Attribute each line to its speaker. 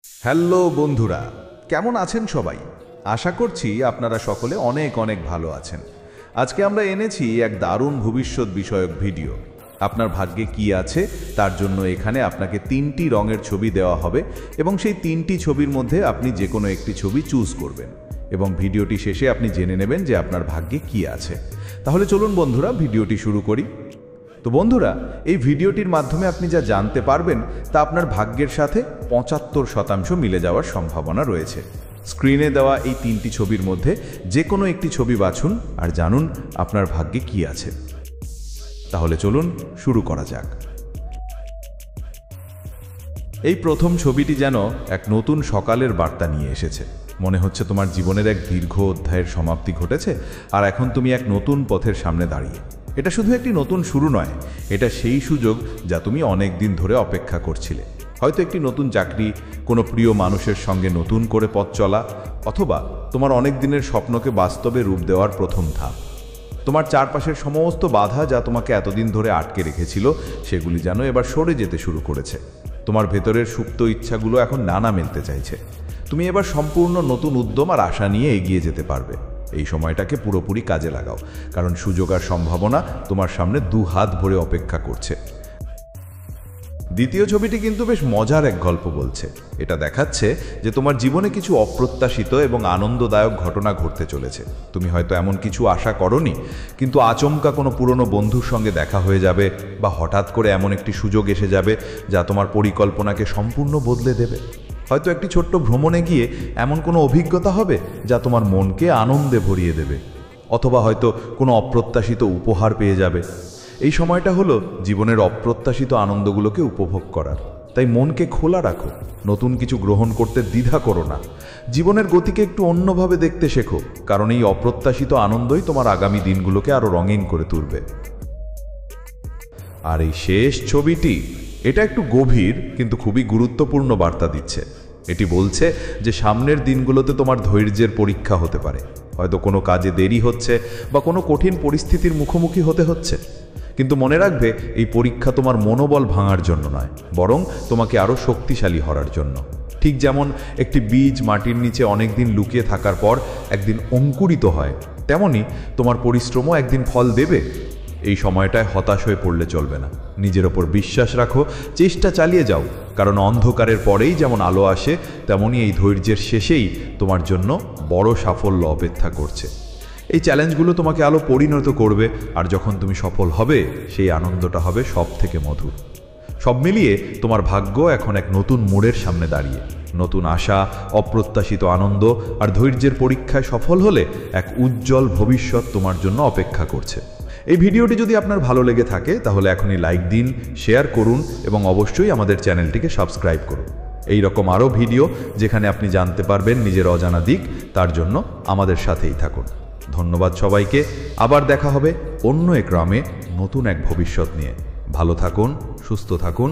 Speaker 1: Hello বন্ধুরা, কেমন আছেন সবাই? আশা করছি আপনারা সকলে অনেক অনেক ভালো আছেন। আজকে আমরা এনেছি এক দারুণ ভবিষ্যৎ বিষয়ক ভিডিও। আপনার ভাগ্যে কি আছে তার জন্য এখানে আপনাকে 3টি রঙের ছবি দেওয়া হবে এবং সেই 3টি ছবির মধ্যে আপনি যে কোনো একটি ছবি চুজ করবেন এবং ভিডিওটি শেষে আপনি জেনে নেবেন যে আপনার ভাগ্যে কি আছে। তাহলে চলুন বন্ধুরা, ভিডিওটি শুরু করি। তো বন্ধুরা, এই ভিডিওটির মাধ্যমে আপনি যা জানতে পারবেন তা আপনার ভাগ্যের সাথে 75% মিলে যাওয়ার সম্ভাবনা রয়েছে। স্ক্রিনে দেওয়া এই 3টি ছবির মধ্যে যে কোনো একটি ছবি বাছুন আর জানুন আপনার ভাগ্যে কি আছে। তাহলে চলুন শুরু করা যাক। এই প্রথম ছবিটি যেন এক নতুন সকালের বার্তা নিয়ে এসেছে। মনে হচ্ছে তোমার জীবনের এক দীর্ঘ অধ্যায়ের সমাপ্তি ঘটেছে আর এখন তুমি এক নতুন পথের সামনে দাঁড়িয়ে। এটা শুধু একটি নতুন শুরু নয়, এটা সেই সুযোগ যা তুমি অনেক দিন ধরে অপেক্ষা করছিলে। হয়তো একটি নতুন চাকরি, কোনো প্রিয় মানুষের সঙ্গে নতুন করে পথ চলা, অথবা তোমার অনেক দিনের স্বপ্নকে বাস্তবে রূপ দেওয়ার প্রথম ধাপ। তোমার চারপাশের সমস্ত বাধা যা তোমাকে এতদিন ধরে আটকে রেখেছিল সেগুলি যেন এবার সরে যেতে শুরু করেছে। তোমার ভেতরের সুপ্ত ইচ্ছাগুলো এখন ডানা মেলতে চাইছে। তুমি এবার সম্পূর্ণ নতুন উদ্যম আর আশা নিয়ে এগিয়ে যেতে পারবে। এই সময়টাকে পুরোপুরি কাজে লাগাও, কারণ সুযোগ আর সম্ভাবনা তোমার সামনে 2 হাত ভরে অপেক্ষা করছে। দ্বিতীয় ছবিটি কিন্তু বেশ মজার এক গল্প বলছে। এটা দেখাচ্ছে যে তোমার জীবনে কিছু অপ্রত্যাশিত এবং আনন্দদায়ক ঘটনা ঘটতে চলেছে। তুমি হয়তো এমন কিছু আশা করনি, কিন্তু আচমকা কোনো পুরনো বন্ধুর সঙ্গে দেখা হয়ে যাবে বা হঠাৎ করে এমন একটি সুযোগ এসে যাবে যা তোমার পরিকল্পনাকে সম্পূর্ণ বদলে দেবে। হয়তো একটি ছোট্ট ভ্রমণে গিয়ে এমন কোনো অভিজ্ঞতা হবে যা তোমার মনকে আনন্দে ভরিয়ে দেবে, অথবা হয়তো কোনো অপ্রত্যাশিত উপহার পেয়ে যাবে। এই সময়টা হলো জীবনের অপ্রত্যাশিত আনন্দগুলোকে উপভোগ করার। তাই মনকে খোলা রাখো, নতুন কিছু গ্রহণ করতে দ্বিধা করো না। জীবনের গতিকে একটু অন্যভাবে দেখতে শেখো, কারণ এই অপ্রত্যাশিত আনন্দই তোমার আগামী দিনগুলোকে আরো রঙিন করে তুলবে। আর এই শেষ ছবিটি, এটা একটু গভীর কিন্তু খুবই গুরুত্বপূর্ণ বার্তা দিচ্ছে। এটি বলছে যে সামনের দিনগুলোতে তোমার ধৈর্যের পরীক্ষা হতে পারে। হয়তো কোনো কাজে দেরি হচ্ছে বা কোনো কঠিন পরিস্থিতির মুখোমুখি হতে হচ্ছে, কিন্তু মনে রাখবে এই পরীক্ষা তোমার মনোবল ভাঙার জন্য নয়, বরং তোমাকে আরও শক্তিশালী হওয়ার জন্য। ঠিক যেমন একটি বীজ মাটির নিচে অনেক দিন লুকিয়ে থাকার পর একদিন অঙ্কুরিত হয়, তেমনি তোমার পরিশ্রমও একদিন ফল দেবে। এই সময়টায় হতাশ হয়ে পড়লে চলবে না। নিজের ওপর বিশ্বাস রাখো, চেষ্টা চালিয়ে যাও, কারণ অন্ধকারের পরেই যেমন আলো আসে, তেমনি এই ধৈর্যের শেষেই তোমার জন্য বড় সাফল্য অপেক্ষা করছে। এই চ্যালেঞ্জগুলো তোমাকে আলো পরিণত করবে, আর যখন তুমি সফল হবে সেই আনন্দটা হবে সব থেকে মধুর। সব মিলিয়ে তোমার ভাগ্য এখন এক নতুন মোড়ের সামনে দাঁড়িয়ে। নতুন আশা, অপ্রত্যাশিত আনন্দ আর ধৈর্যের পরীক্ষায় সফল হলে এক উজ্জ্বল ভবিষ্যৎ তোমার জন্য অপেক্ষা করছে। এই ভিডিওটি যদি আপনার ভালো লেগে থাকে তাহলে এখনই লাইক দিন, শেয়ার করুন এবং অবশ্যই আমাদের চ্যানেলটিকে সাবস্ক্রাইব করুন। এই রকম আরও ভিডিও যেখানে আপনি জানতে পারবেন নিজের অজানা দিক, তার জন্য আমাদের সাথেই থাকুন। ধন্যবাদ সবাইকে। আবার দেখা হবে অন্য এক গ্রামে নতুন এক ভবিষ্যৎ নিয়ে। ভালো থাকুন, সুস্থ থাকুন।